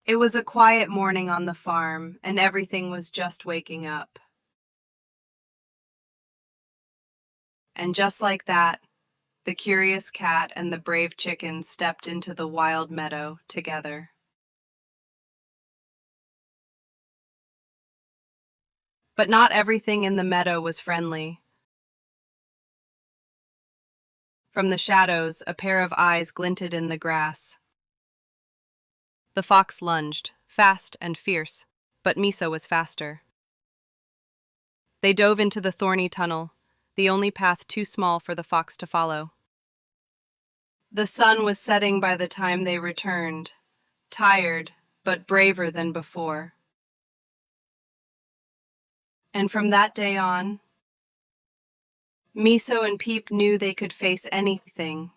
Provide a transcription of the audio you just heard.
It was a quiet morning on the farm, and everything was just waking up. And just like that, the curious cat and the brave chicken stepped into the wild meadow together. But not everything in the meadow was friendly. From the shadows, a pair of eyes glinted in the grass. The fox lunged, fast and fierce, but Miso was faster. They dove into the thorny tunnel, the only path too small for the fox to follow. The sun was setting by the time they returned, tired but braver than before. And from that day on, Miso and Peep knew they could face anything,